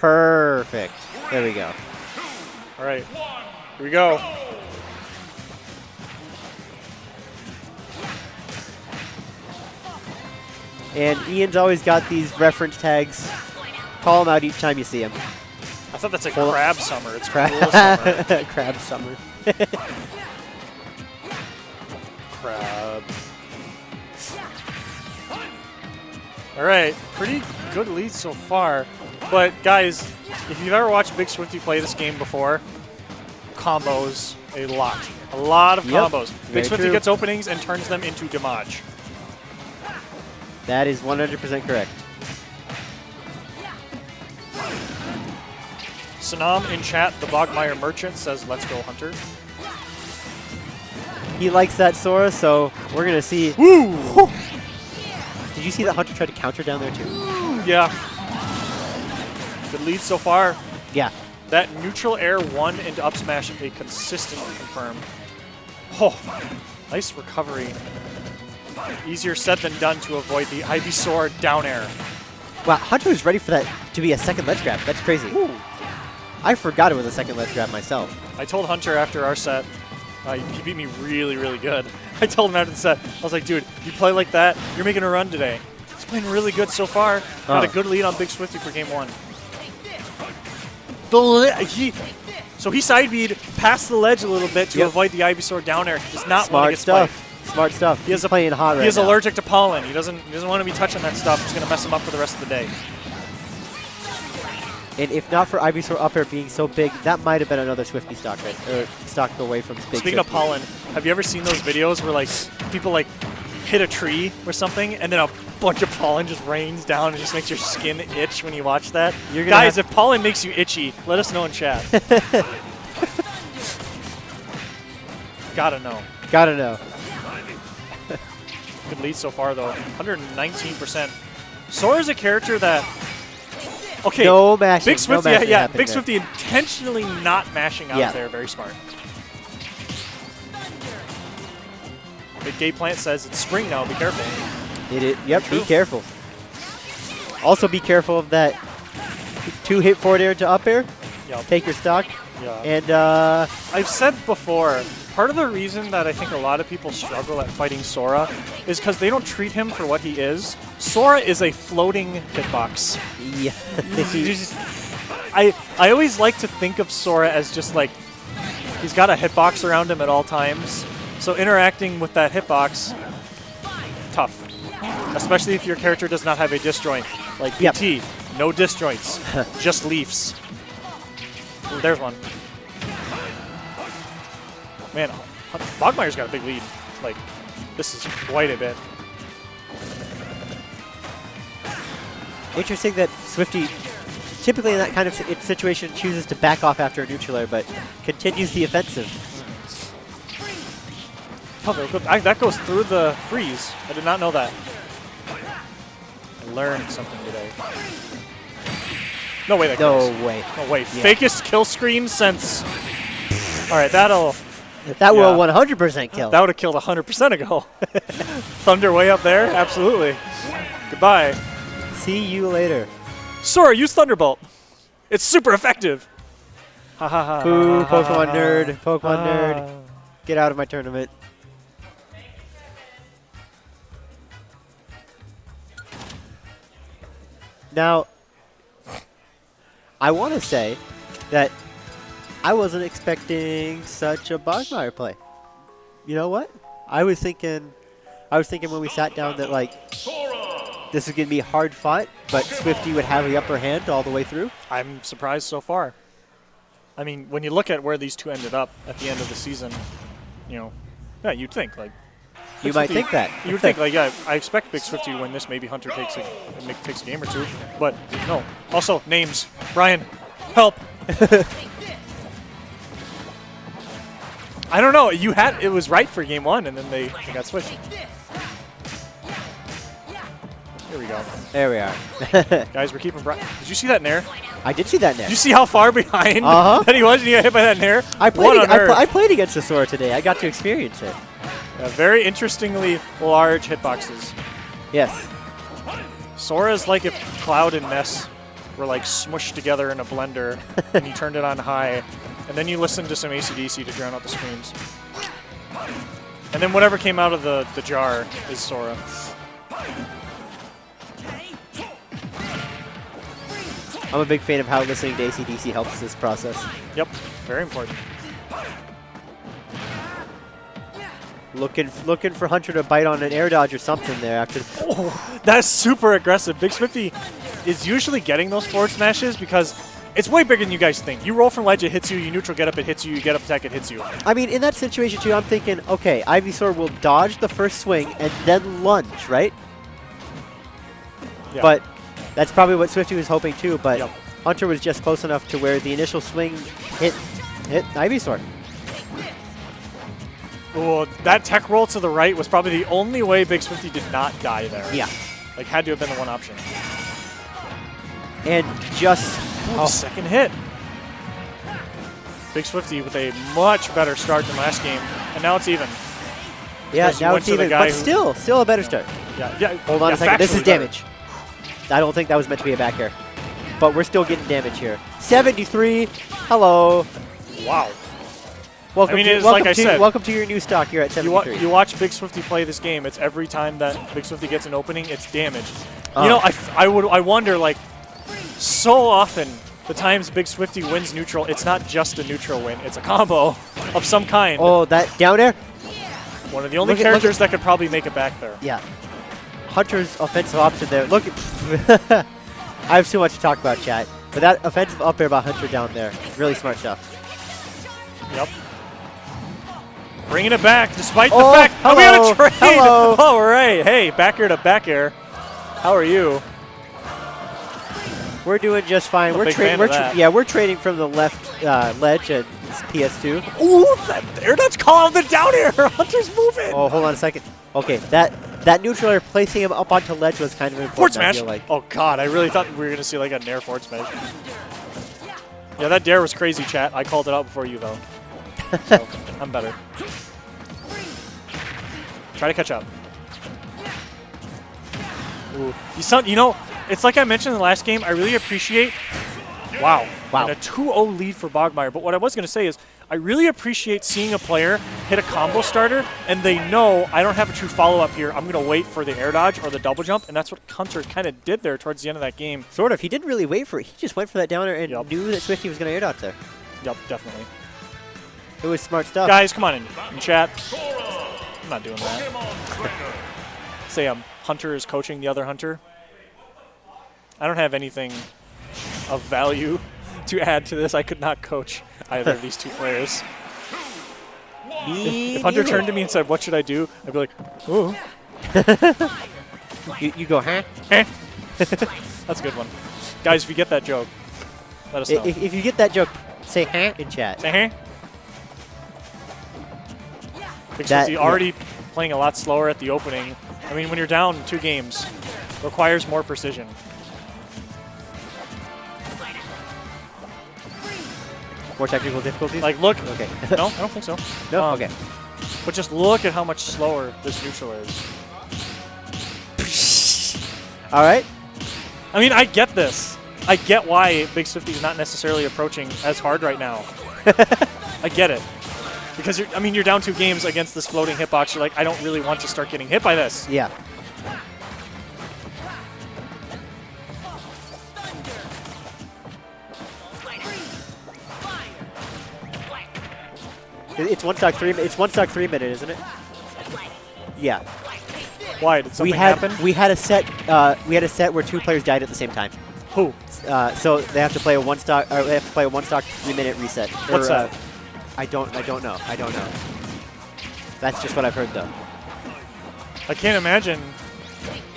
Perfect. There we go. All right. Here we go. And Ian's always got these reference tags. Call them out each time you see them. I thought that's a crab summer. It's Crab cool summer. Crab summer. Crab. All right, pretty good lead so far. But guys, if you've ever watched Big Swifty play this game before, combos a lot of combos. Big Swifty gets openings and turns them into damage. That is 100% correct. Sanam in chat, the Bogmire merchant, says, "Let's go, Hunter." He likes that Sora, so we're going to see. Woo! Did you see that Hunter tried to counter down there, too? Yeah. Good lead so far. Yeah. That neutral air 1 into up smash, a consistently confirmed. Oh, nice recovery. Easier said than done to avoid the Ivysaur down air. Wow, Hunter was ready for that to be a second ledge grab. That's crazy. Ooh. I forgot it was a second ledge grab myself. I told Hunter after our set, he beat me really, really good. I told him after the set, I was like, dude, you play like that, you're making a run today. He's playing really good so far. Got a good lead on Big Swifty for game 1. So he side B'd past the ledge a little bit to avoid the Ivysaur down air. He does not want to get spiked. Smart stuff. He's playing hot right now. He is allergic to pollen. He doesn't want to be touching that stuff. It's going to mess him up for the rest of the day. And if not for Ivysaur up air being so big, that might have been another Swifty stock stock away from Big Speaking of pollen, have you ever seen those videos where like people like hit a tree or something and then a bunch of pollen just rains down and just makes your skin itch when you watch that? Guys, if pollen makes you itchy, let us know in chat. Gotta know. Gotta know. Good lead so far, though. 119%. Sora's a character that... Okay, no mashing. Big Swifty, no mashing Big Swifty intentionally not mashing out there. Very smart. Big Gay Plant says it's spring now. Be careful. Yep, be careful. Also be careful of that 2-hit forward air to up air. Yep. Take your stock. Yeah. And I've said before, part of the reason that I think a lot of people struggle at fighting Sora is because they don't treat him for what he is. Sora is a floating hitbox. Yeah. I always like to think of Sora as just like, he's got a hitbox around him at all times. So interacting with that hitbox, tough. Especially if your character does not have a disjoint. Like PT, no disjoints, just leafs. Ooh, there's one. Man, Bogmire's got a big lead. Like, this is quite a bit. Interesting that Swifty, typically in that kind of situation, chooses to back off after a neutral air, but continues the offensive. Oh, that goes through the freeze. I did not know that. I learned something today. No way that No kills. way. No way. Fakest kill screen since... All right, that'll... That will 100% kill. That would have killed 100% ago. Thunder way up there? Absolutely. Goodbye. See you later. Sora, use Thunderbolt. It's super effective. Ha ha ha. Boo, Pokemon nerd. Pokemon nerd. Get out of my tournament. Now, I want to say that I wasn't expecting such a Bogmire play. You know what? I was thinking when we sat down that like this is gonna be hard fought, but Swifty would have the upper hand all the way through. I'm surprised so far. I mean, when you look at where these two ended up at the end of the season, you know, yeah, you'd think like you might think that. You would think like, yeah, I expect Big Swifty to win this. Maybe Hunter takes a game or two, but no. Also, names. Brian, help. I don't know. It was right for game 1, and then they got switched. Here we go. There we are. Guys, we're keeping Brian. Did you see that nair? I did see that nair. Did you see how far behind that he was and he got hit by that nair? I played against the Sora today. I got to experience it. Very interestingly large hitboxes. Yes. Sora's like if Cloud and Ness were like smushed together in a blender, and you turned it on high, and then you listened to some AC/DC to drown out the screams. And then whatever came out of the jar is Sora. I'm a big fan of how listening to AC/DC helps this process. Yep, very important. Looking for Hunter to bite on an air dodge or something there after. Oh, that's super aggressive. Big Swifty is usually getting those forward smashes because it's way bigger than you guys think. You roll from ledge, it hits you. You neutral get up, it hits you. You get up attack, it hits you. I mean, in that situation too, I'm thinking, okay, Ivysaur will dodge the first swing and then lunge, right? Yeah. But that's probably what Swifty was hoping too. But Yep. Hunter was just close enough to where the initial swing hit Ivysaur. Oh, that tech roll to the right was probably the only way Big Swifty did not die there. Yeah. Like, had to have been the one option. And just Second hit. Big Swifty with a much better start than last game, and now it's even. yeah, Because you now went it's to the even, guy but who- still a better start. Yeah. Hold on yeah, a second. This is factually better. damage. I don't think that was meant to be a back air, but we're still getting damage here. 73. Hello. Wow. Welcome I mean, to, it's welcome like I to, said, welcome to your new stock here at 73. You watch Big Swifty play this game. It's every time that Big Swifty gets an opening, it's damage. Oh. You know, I wonder, like, so often the times Big Swifty wins neutral, it's not just a neutral win. It's a combo of some kind. Oh, that down air? One of the only look at- characters that could probably make it back there. Yeah. Hunter's offensive option there. Look at I have too much to talk about, chat. But that offensive up air by Hunter down there, really smart stuff. Yep. Bringing it back, despite Oh, the fact that we had hello, a trade. hello. All right. Hey, back air to back air. How are you? We're doing just fine. I'm a We're big trading. fan of that. Yeah, we're trading from the left ledge at PS2. Ooh, that air dodge call on the down air. Hunter's moving. Oh, hold on a second. Okay, that neutral air placing him up onto ledge was kind of Forward important. I smash. feel like. Oh, God. I really thought we were going to see like a nair forward smash. Yeah, that dare was crazy, chat. I called it out before you, though. So, I'm better. Try to catch up. Ooh. You know, it's like I mentioned in the last game, I really appreciate... Wow. Wow. And a 2-0 lead for Bogmire. But what I was going to say is, I really appreciate seeing a player hit a combo starter, and they know I don't have a true follow-up here. I'm going to wait for the air dodge or the double jump, and that's what Hunter kind of did there towards the end of that game. Sort of. He didn't really wait for it. He just went for that down air and Yep. knew that Swifty was going to air dodge there. Yep, definitely. It was smart stuff. Guys, come on in chat. I'm not doing that. Say Hunter is coaching the other Hunter. I don't have anything of value to add to this. I could not coach either of these two players. If Hunter turned to me and said, "What should I do?" I'd be like, "Ooh." You go, huh? That's a good one. Guys, if you get that joke, let us know. If you get that joke, say huh in chat. Say, hey. Big That- Swifty already playing a lot slower at the opening. I mean, when you're down 2 games, requires more precision. More technical difficulties? Like, look. Okay. No, I don't think so. No? Okay. But just look at how much slower this neutral is. All right. I mean, I get this. I get why Big Swifty is not necessarily approaching as hard right now. I get it. Because, you're down 2 games against this floating hitbox. You're like, I don't really want to start getting hit by this. Yeah. It's one stock 3. It's 1 stock 3 minute, isn't it? Yeah. Why? Did something happen? We had a set. We had a set where 2 players died at the same time. Who? So they have to play a 1 stock. Or they have to play a 1 stock 3 minute reset. What's that? I don't know. That's just what I've heard though. I can't imagine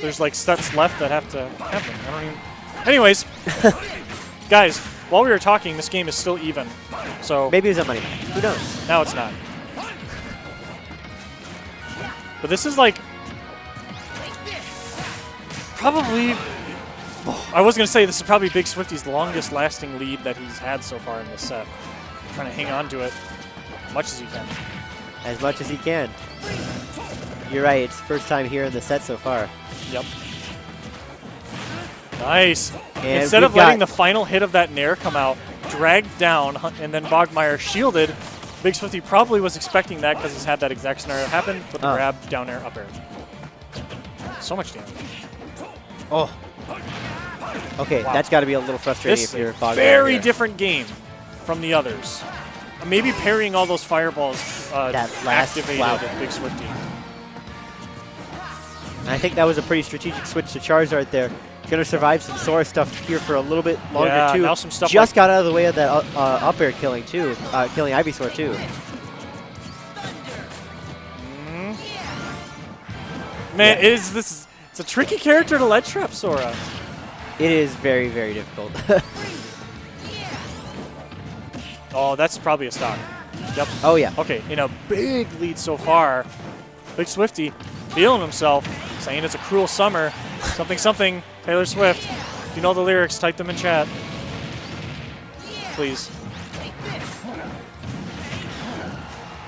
there's like sets left that have to happen. I don't even. Anyways, guys, while we were talking, this game is still even. So Maybe it's that money. Who knows? now it's not. But this is like probably. I was gonna say this is probably Big Swifty's longest lasting lead that he's had so far in this set. Trying to hang on to it as much as he can. As much as he can. You're right. It's first time here in the set so far. Yep. Nice. And Instead we've of letting got- the final hit of that Nair come out, dragged down, and then Bogmire shielded, Big Swifty probably was expecting that because he's had that exact scenario happen with the grab, down air, up air. So much damage. Oh. Okay, Wow. that's got to be a little frustrating This if you're is a Bogmire very here. different game from the others. Maybe parrying all those fireballs That last- activated wow. Big Swifty. I think that was a pretty strategic switch to Charizard there. Going to survive some Sora stuff here for a little bit longer, Yeah, too. now some stuff Just like- got out of the way of that up air killing, too. Killing Ivysaur, too. Man, Yeah. it's a tricky character to ledge trap Sora. It is very, very difficult. Oh, that's probably a stock. Yep. Oh, yeah. Okay, in a big lead so far. Big Swifty feeling himself, saying it's a cruel summer. Something, something. Taylor Swift. If you know the lyrics, type them in chat. Please.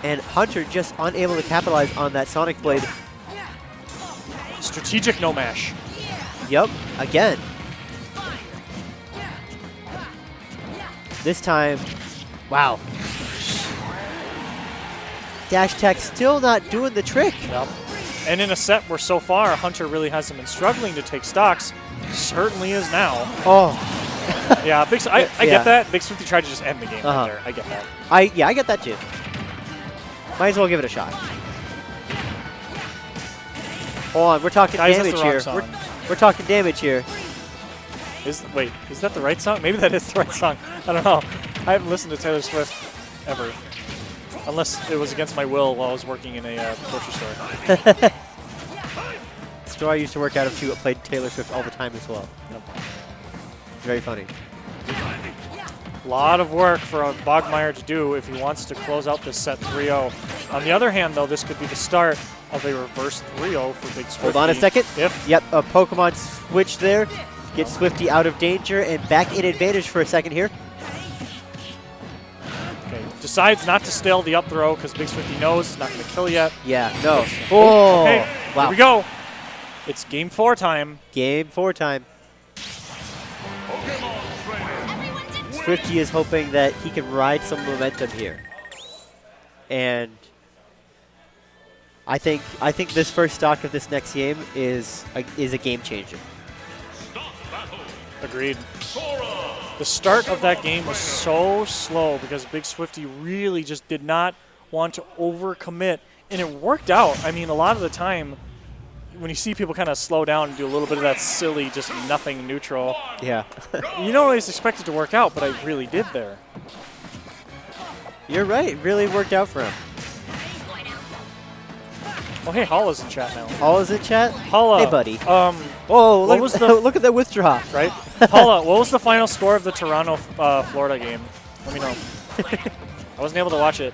And Hunter just unable to capitalize on that Sonic Blade. Strategic no mash. Yep, again. This time, wow. Dash Tech still not doing the trick. Yep. And in a set where so far Hunter really hasn't been struggling to take stocks, certainly is now. Oh, Yeah, I Yeah. get that. Big Swifty tried to just end the game Uh-huh. right there. I get that. I get that too. Might as well give it a shot. Hold on, we're talking Guys, that's damage the wrong here. song. We're talking damage here. Wait, is that the right song? Maybe that is the right song. I don't know. I haven't listened to Taylor Swift ever. Unless it was against my will while I was working in a grocery store. The store I used to work out of too played Taylor Swift all the time as well. Yep. Very funny. A lot of work for Bogmire to do if he wants to close out this set 3-0. On the other hand, though, this could be the start of a reverse 3-0 for Big Swifty. Hold on a second. If Yep, a Pokemon switch there. Gets Swifty out of danger and back in advantage for a second here. okay, decides not to stale the up throw because Big Swifty knows it's not going to kill yet. Yeah, no. Oh, Okay, wow. here we go. It's game 4 time. Game 4 time. Swifty is hoping that he can ride some momentum here. And I think this first stock of this next game is a game changer. Agreed. The start of that game was so slow because Big Swifty really just did not want to overcommit, and it worked out. I mean, a lot of the time, when you see people kind of slow down and do a little bit of that silly, just nothing neutral, Yeah. you don't always expect it to work out, but I really did there. You're right. It really worked out for him. Oh, hey, Holla's in chat now. All is in chat? Holla. Hey, buddy. What Oh, look, was the- look at the withdraw. right? Holla, what was the final score of the Toronto, Florida game? Let me know. I wasn't able to watch it.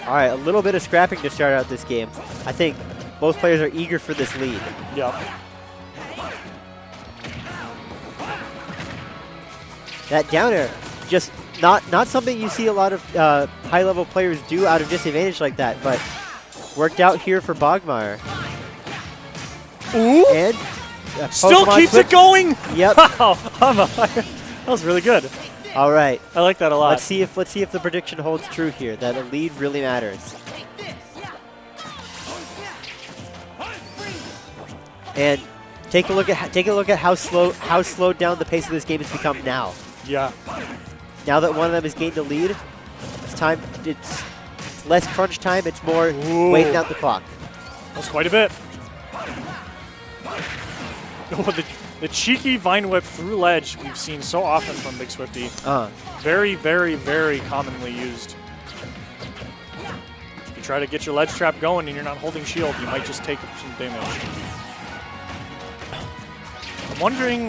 All right, a little bit of scrapping to start out this game. I think both players are eager for this lead. Yep. That down air, just not something you see a lot of high-level players do out of disadvantage like that, but worked out here for Bogmire. Ooh! And Still Pokemon keeps switch. it going! Yep. Wow, that was really good. All right. I like that a lot. Let's see if the prediction holds true here. That a lead really matters. And take a look at how slowed down the pace of this game has become now. Yeah. Now that one of them has gained a lead, it's time. It's less crunch time. It's more Ooh. waiting out the clock. That was quite a bit. Oh, the cheeky Vine Whip through ledge we've seen so often from Big Swifty. Very, very, very commonly used. If you try to get your ledge trap going and you're not holding shield, you might just take some damage. I'm wondering,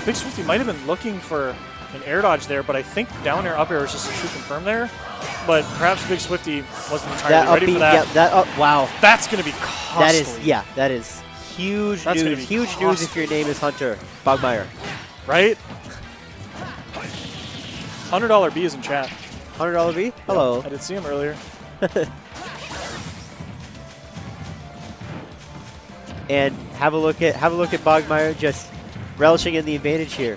Big Swifty might have been looking for an air dodge there, but I think down air, up air is just a true confirm there. But perhaps Big Swifty wasn't entirely ready for that. Yeah, wow. That's going to be costly. That is huge That's gonna news. be Huge news if your name is Hunter Bogmire. Right? $100 B is in chat. $100 V? Hello. I did see him earlier. And have a look at Bogmire just relishing in the advantage here.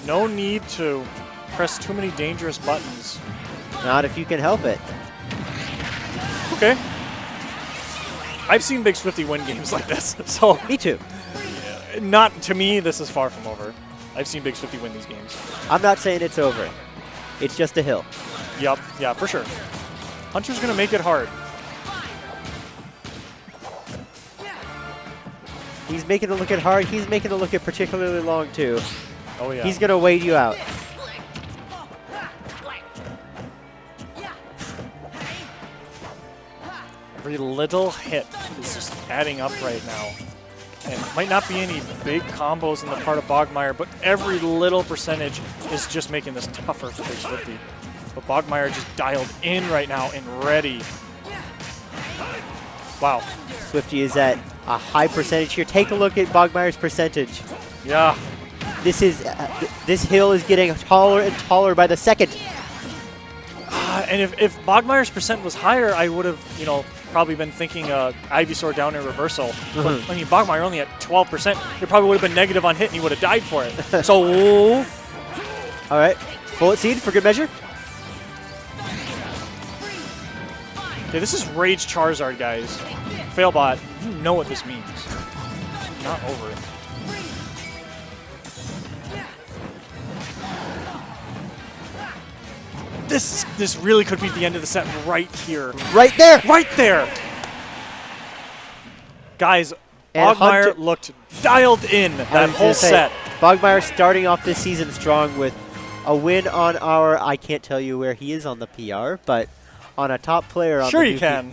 No need to press too many dangerous buttons. Not if you can help it. Okay. I've seen Big Swifty win games like this, so Me too. not to me. This is far from over. I've seen Big Swifty win these games. I'm not saying it's over. It's just a hill. Yup, yeah, for sure. Hunter's gonna make it hard. He's making it look at hard. He's making it look at particularly long too. Oh yeah. He's gonna wait you out. Every little hit is just adding up right now. And it might not be any big combos in the part of Bogmire, but every little percentage is just making this tougher for Big Swifty. But Bogmire just dialed in right now and ready. Wow. Swifty is at a high percentage here. Take a look at Bogmire's percentage. Yeah. This is this hill is getting taller and taller by the second. And if Bogmire's percent was higher, I would have, probably been thinking Ivysaur down in reversal. But, I mean, Bogmire only at 12%. It probably would have been negative on hit, and he would have died for it. So, All right, Bullet Seed for good measure. okay, this is Rage Charizard, guys. Failbot, you know what this means. Not over. This really could be the end of the set right here. Right there. Right there! Guys, And Bogmire looked dialed in I that was whole gonna say, set. Bogmire starting off this season strong with a win on our, I can't tell you where he is on the PR, but on a top player on Sure the you new can.